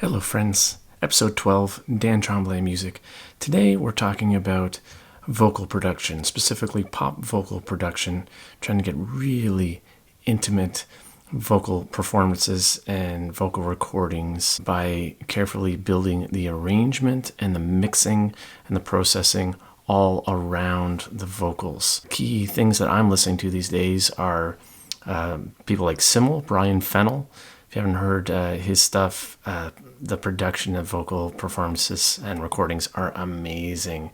Hello friends, episode 12, Dan Tremblay Music. Today we're talking about vocal production, specifically pop vocal production, trying to get really intimate vocal performances and vocal recordings by carefully building the arrangement and the mixing and the processing all around the vocals. Key things that I'm listening to these days are people like SYML, Brian Fennell. If you haven't heard his stuff, the production of vocal performances and recordings are amazing.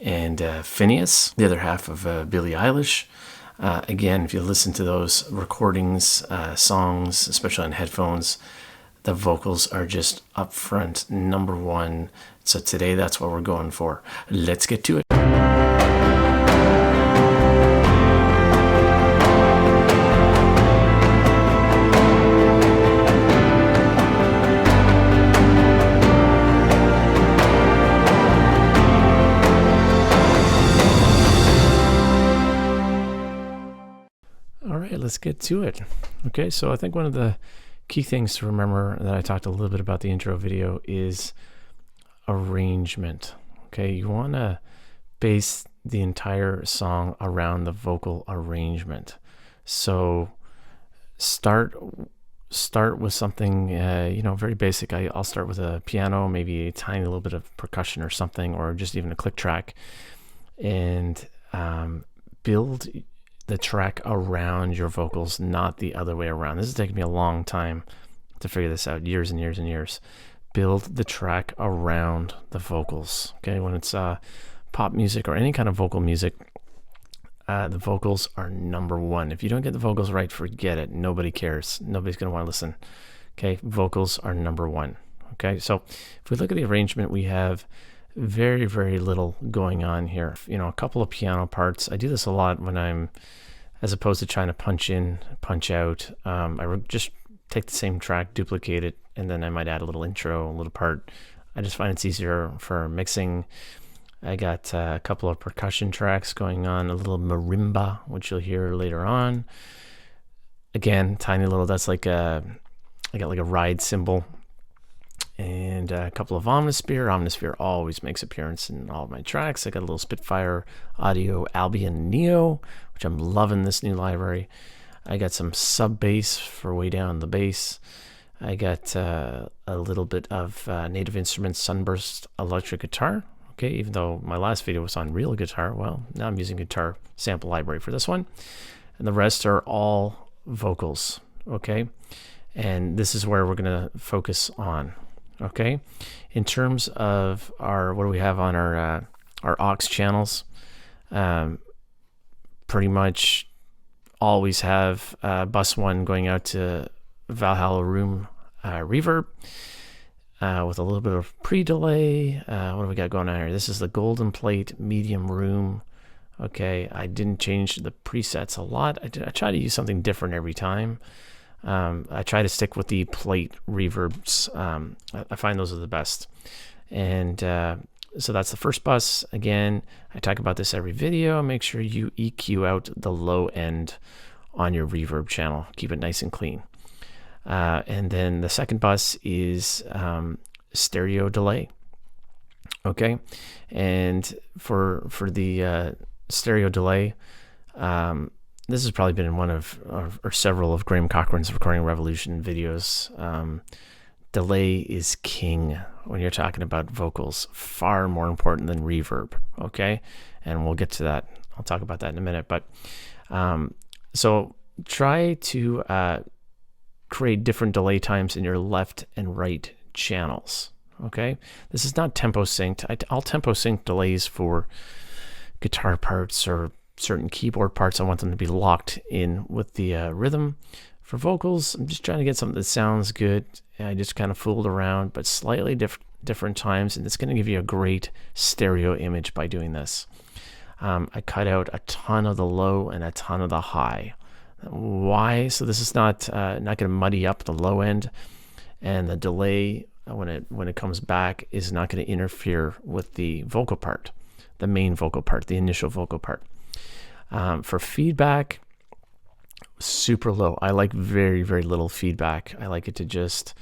And Finneas, the other half of Billie Eilish. Again, if you listen to those recordings, songs, especially on headphones, the vocals are just up front, number one. So today, that's what we're going for. Let's get to it. All right, let's get to it. Okay, so I think one of the key things to remember that I talked a little bit about the intro video is arrangement. Okay, you want to base the entire song around the vocal arrangement. So start with something very basic. I'll start with a piano, maybe a tiny little bit of percussion or something, or just even a click track, and build the track around your vocals, not the other way around. This has taken me a long time to figure this out, years and years and years. Build the track around the vocals. Okay, when it's pop music or any kind of vocal music, the vocals are number one. If you don't get the vocals right, forget it. Nobody cares. Nobody's going to want to listen. Okay, vocals are number one. Okay, so if we look at the arrangement, we have very, very little going on here. A couple of piano parts. I do this a lot when I'm, as opposed to trying to punch in, punch out, I just take the same track, duplicate it, and then I might add a little intro, a little part. I just find it's easier for mixing. I got a couple of percussion tracks going on, a little marimba, which you'll hear later on. Again, tiny little, that's like I got like a ride cymbal. And a couple of Omnisphere. Omnisphere always makes appearance in all of my tracks. I got a little Spitfire Audio Albion Neo, which I'm loving this new library. I got some sub bass for way down the bass. I got a little bit of Native Instruments Sunburst electric guitar. Okay, even though my last video was on real guitar, well, now I'm using guitar sample library for this one. And the rest are all vocals. Okay, and this is where we're going to focus on. Okay, in terms of what do we have on our aux channels? Pretty much always have bus 1 going out to Valhalla Room reverb with a little bit of pre-delay. What do we got going on here? This is the Golden Plate medium room. Okay, I didn't change the presets a lot. I try to use something different every time. I try to stick with the plate reverbs. I find those are the best. And so that's the first bus. Again, I talk about this every video. Make sure you EQ out the low end on your reverb channel. Keep it nice and clean. And then the second bus is stereo delay. Okay, and for the stereo delay, this has probably been in one of or several of Graham Cochran's Recording Revolution videos. Delay is king when you're talking about vocals, far more important than reverb. Okay, and we'll get to that. I'll talk about that in a minute. But so try to create different delay times in your left and right channels. Okay, this is not tempo synced. I'll tempo sync delays for guitar parts or certain keyboard parts. I want them to be locked in with the rhythm. For vocals, I'm just trying to get something that sounds good. I just kind of fooled around, but slightly different times, and it's going to give you a great stereo image by doing this. I cut out a ton of the low and a ton of the high. Why? So this is not going to muddy up the low end, and the delay when it comes back is not going to interfere with the vocal part, the main vocal part, the initial vocal part. For feedback, super low. I like very, very little feedback. I like it to just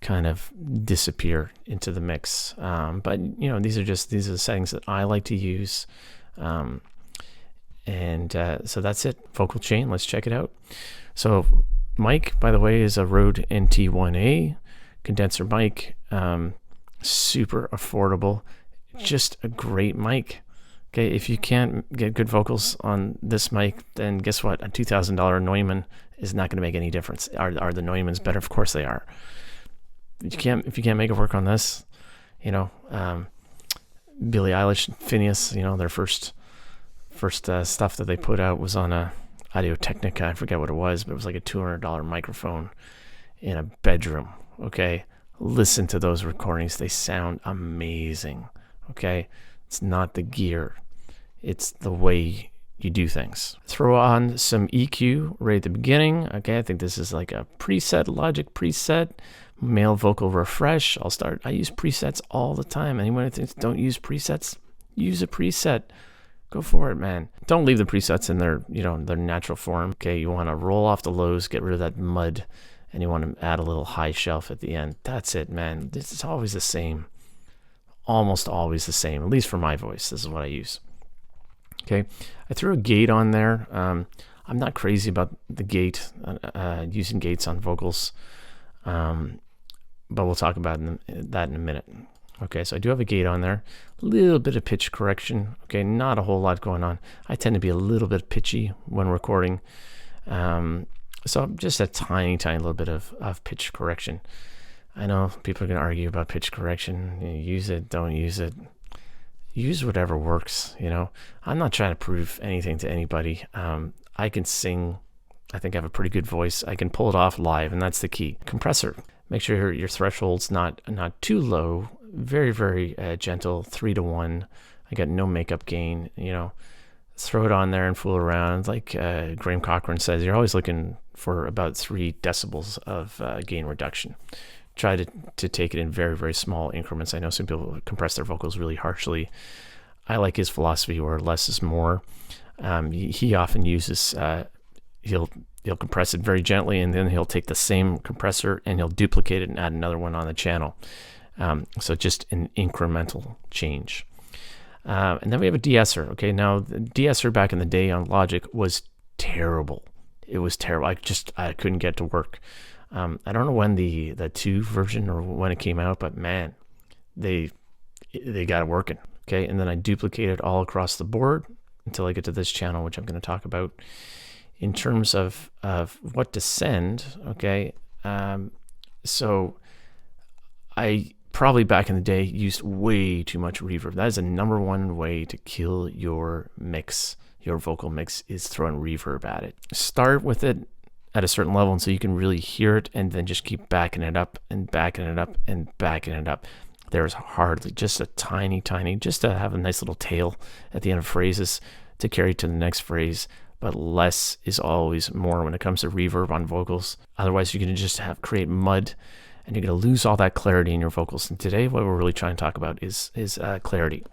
kind of disappear into the mix. But you know, these are the settings that I like to use. So that's it. Vocal chain, let's check it out. So mic, by the way, is a Rode NT1A condenser mic. Super affordable, just a great mic. Okay, if you can't get good vocals on this mic, then guess what? A $2,000 Neumann is not going to make any difference. Are the Neumanns better? Of course they are. If you can't make it work on this, you know, Billie Eilish, Finneas, you know, their first stuff that they put out was on a Audio Technica. I forget what it was, but it was like a $200 microphone in a bedroom. Okay, listen to those recordings; they sound amazing. Okay, it's not the gear. It's the way you do things. Throw on some EQ right at the beginning. Okay, I think this is like a preset, Logic preset, male vocal refresh. I use presets all the time. Anyone who thinks don't use presets, use a preset. Go for it, man. Don't leave the presets in their natural form. Okay, you want to roll off the lows, get rid of that mud, and you want to add a little high shelf at the end. That's it, man. This is always the same. Almost always the same, at least for my voice. This is what I use. Okay, I threw a gate on there. I'm not crazy about the gate, using gates on vocals, but we'll talk about that in a minute. Okay, so I do have a gate on there, a little bit of pitch correction. Okay, not a whole lot going on. I tend to be a little bit pitchy when recording, so just a tiny little bit of pitch correction. I know people are going to argue about pitch correction. You use it, don't use it. Use whatever works, you know. I'm not trying to prove anything to anybody. I can sing. I think I have a pretty good voice. I can pull it off live, and that's the key. Compressor. Make sure your threshold's not too low. Very, very gentle, 3 to 1. I got no makeup gain, you know. Throw it on there and fool around. Like Graham Cochran says, you're always looking for about 3 decibels of gain reduction. Try to take it in very, very small increments. I know some people compress their vocals really harshly. I like his philosophy where less is more. He often uses, he'll compress it very gently, and then he'll take the same compressor and he'll duplicate it and add another one on the channel. So just an incremental change. And then we have a de-esser. Okay, now the de-esser back in the day on Logic was terrible. It was terrible. I couldn't get to work. I don't know when the 2 version or when it came out, but man, they got it working. Okay, and then I duplicate it all across the board until I get to this channel, which I'm going to talk about. In terms of what to send, okay, so I probably back in the day used way too much reverb. That is the number one way to kill your mix, your vocal mix, is throwing reverb at it. Start with it at a certain level, and so you can really hear it, and then just keep backing it up and backing it up and backing it up. There's hardly just a tiny, just to have a nice little tail at the end of phrases to carry to the next phrase. But less is always more when it comes to reverb on vocals. Otherwise, you're going to just create mud, and you're going to lose all that clarity in your vocals. And today, what we're really trying to talk about is clarity.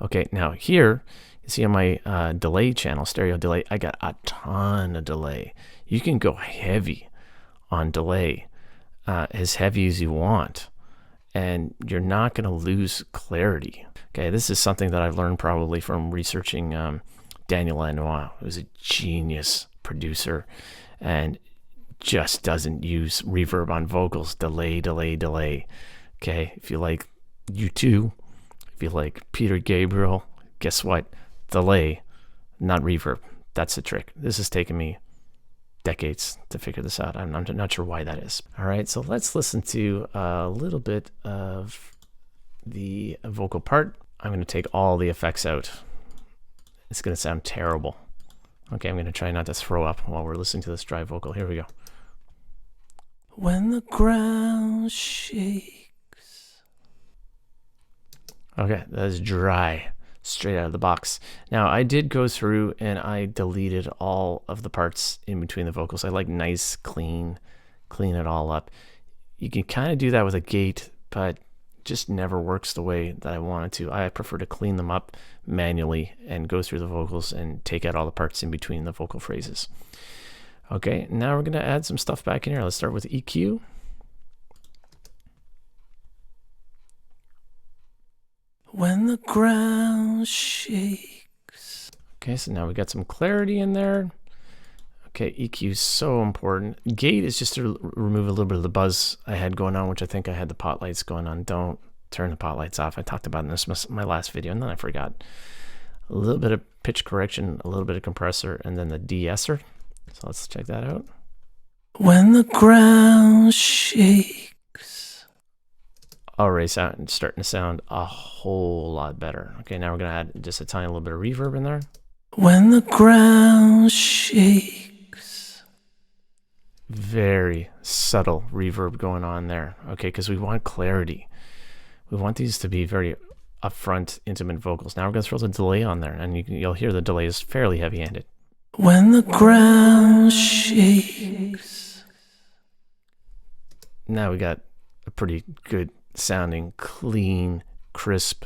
Okay, now here, you see on my delay channel, stereo delay, I got a ton of delay. You can go heavy on delay, as heavy as you want, and you're not going to lose clarity. Okay, this is something that I've learned probably from researching Daniel Lanois, who's a genius producer and just doesn't use reverb on vocals. Delay. Okay, if you like U2, if you like Peter Gabriel, guess what? Delay, not reverb. That's the trick. This has taken me decades to figure this out. I'm not sure why that is. All right, so let's listen to a little bit of the vocal part. I'm going to take all the effects out. It's going to sound terrible. Okay, I'm going to try not to throw up while we're listening to this dry vocal. Here we go. When the ground shakes. Okay, that is dry, straight out of the box. Now, I did go through and I deleted all of the parts in between the vocals. I like nice, clean it all up. You can kind of do that with a gate, but just never works the way that I want it to. I prefer to clean them up manually and go through the vocals and take out all the parts in between the vocal phrases. Okay, now we're going to add some stuff back in here. Let's start with EQ. when the ground shakes. Okay, so now we got some clarity in there. Okay, EQ is so important. Gate is just to remove a little bit of the buzz I had going on, which I think I had the pot lights going on. Don't turn the pot lights off. I talked about in this my last video, and then I forgot. A little bit of pitch correction, a little bit of compressor, and then the de-esser. So let's check that out. When the ground shakes. Already starting to sound a whole lot better. Okay, now we're gonna add just a tiny little bit of reverb in there. When the ground shakes. Very subtle reverb going on there. Okay, because we want clarity. We want these to be very upfront, intimate vocals. Now we're gonna throw the delay on there, and you'll hear the delay is fairly heavy-handed. When the ground shakes. Now we got a pretty good sounding, clean, crisp,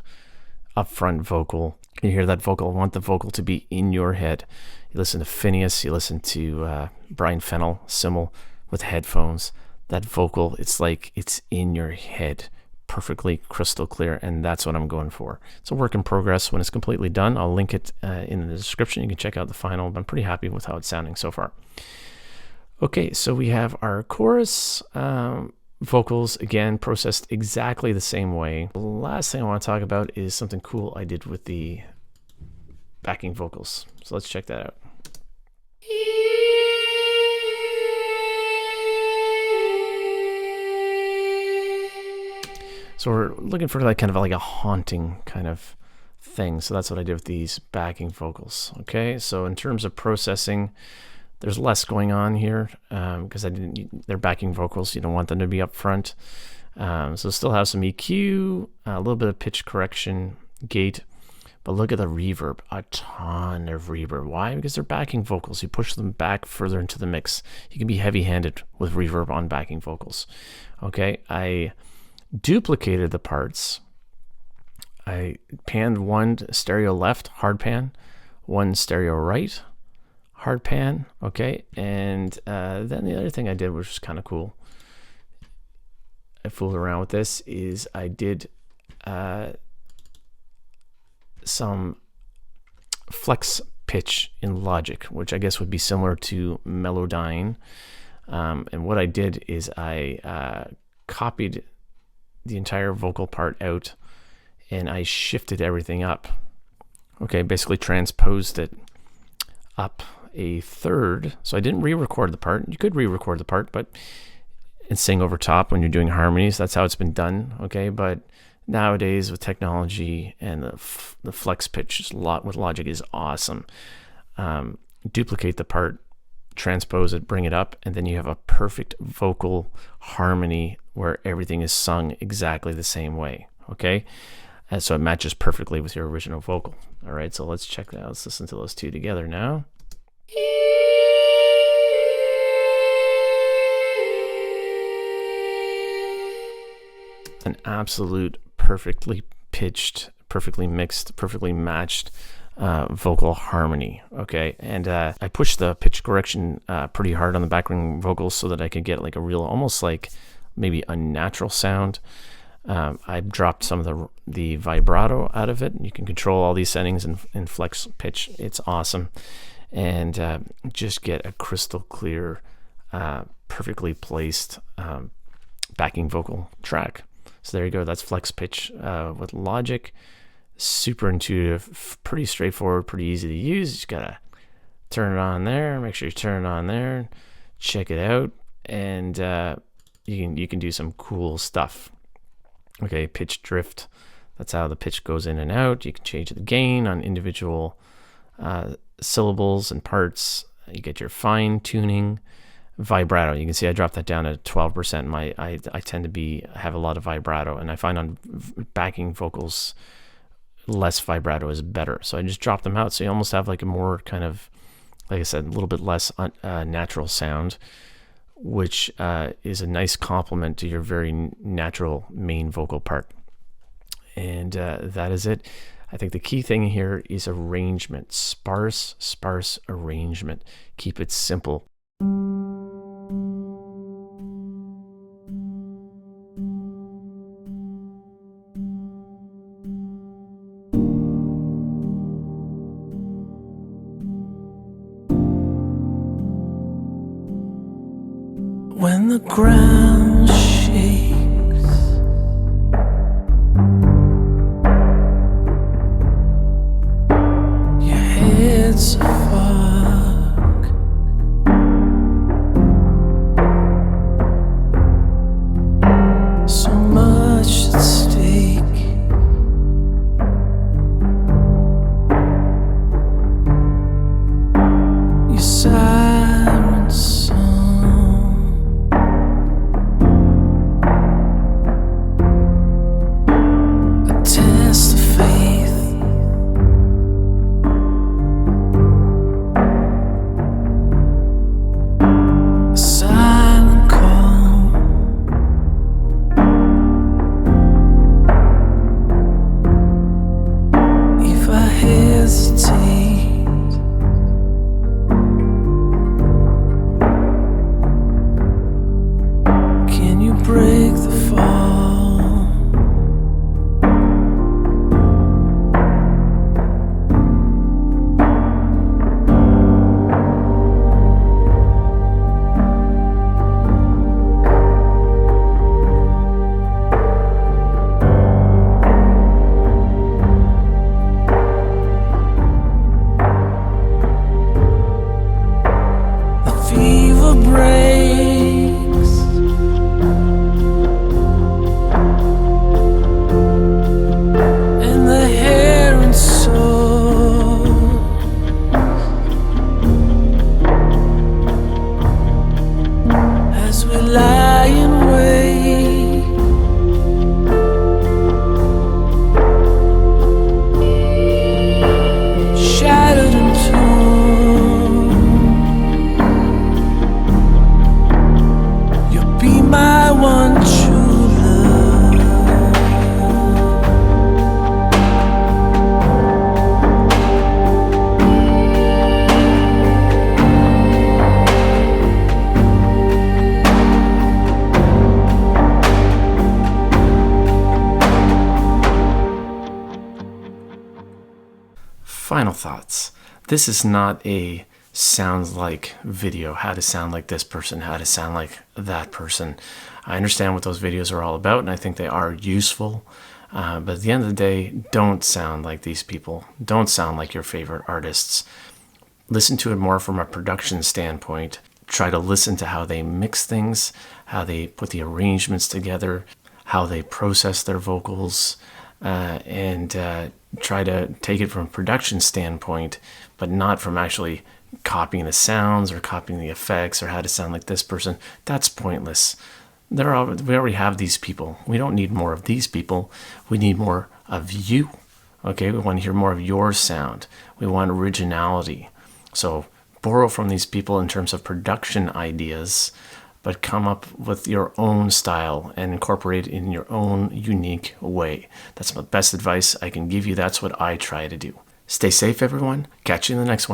upfront vocal. You hear that vocal. I want the vocal to be in your head. You listen to Finneas, you listen to Brian Fennell, SYML with headphones. That vocal, it's like it's in your head, perfectly crystal clear, and that's what I'm going for. It's a work in progress. When it's completely done, I'll link it in the description. You can check out the final, but I'm pretty happy with how it's sounding so far. Okay, so we have our chorus vocals, again, processed exactly the same way. The last thing I want to talk about is something cool I did with the backing vocals. So let's check that out. So we're looking for like kind of like a haunting kind of thing. So that's what I did with these backing vocals. Okay, so in terms of processing, there's less going on here because they're backing vocals. You don't want them to be up front. So still have some EQ, a little bit of pitch correction, gate, but look at the reverb, a ton of reverb. Why? Because they're backing vocals. You push them back further into the mix. You can be heavy-handed with reverb on backing vocals. Okay, I duplicated the parts. I panned one stereo left, hard pan, one stereo right, hard pan, okay? And then the other thing I did, which was kind of cool, I fooled around with this, is I did some flex pitch in Logic, which I guess would be similar to Melodyne. And what I did is I copied the entire vocal part out and I shifted everything up. Okay, basically transposed it up a third. So I didn't re-record the part. You could re-record the part, but and sing over top when you're doing harmonies. That's how it's been done. Okay, but nowadays with technology and the flex pitch with Logic is awesome. Duplicate the part, transpose it, bring it up, and then you have a perfect vocal harmony where everything is sung exactly the same way. Okay, and so it matches perfectly with your original vocal. All right, so let's check that out. Let's listen to those two together now. An absolute perfectly pitched, perfectly mixed, perfectly matched vocal harmony. Okay, and I pushed the pitch correction pretty hard on the background vocals so that I could get like a real, almost like maybe a natural sound. I dropped some of the vibrato out of it. You can control all these settings in flex pitch. It's awesome. And just get a crystal clear, perfectly placed backing vocal track. So there you go. That's flex pitch with Logic. Super intuitive, pretty straightforward, pretty easy to use. You just gotta turn it on there. Make sure you turn it on there. Check it out, and you can do some cool stuff. Okay, pitch drift. That's how the pitch goes in and out. You can change the gain on individual syllables and parts. You get your fine tuning. Vibrato. You can see I dropped that down to 12%. I tend to have a lot of vibrato, and I find on backing vocals less vibrato is better. So I just dropped them out. So you almost have like a more kind of, like I said, a little bit less natural sound, which is a nice complement to your very natural main vocal part. And that is it. I think the key thing here is arrangement, sparse arrangement. Keep it simple. the ground shakes, your head's a fog, so much at stake. Your siren song, a test of faith, a silent call, if I hesitate, can you break the fall? The fever breaks, and the hair and soul as we lie in wait, shattered and torn. You'll be my one true love. Final thoughts. This is not a sounds like video, how to sound like this person, how to sound like that person. I understand what those videos are all about, and I think they are useful. But at the end of the day, don't sound like these people. Don't sound like your favorite artists. Listen to it more from a production standpoint. Try to listen to how they mix things, how they put the arrangements together, how they process their vocals, and try to take it from a production standpoint, but not from actually copying the sounds or copying the effects or how to sound like this person. That's pointless. We already have these people. We don't need more of these people. We need more of you. Okay, we want to hear more of your sound. We want originality. So borrow from these people in terms of production ideas, but come up with your own style and incorporate it in your own unique way. That's the best advice I can give you. That's what I try to do. Stay safe, everyone. Catch you in the next one.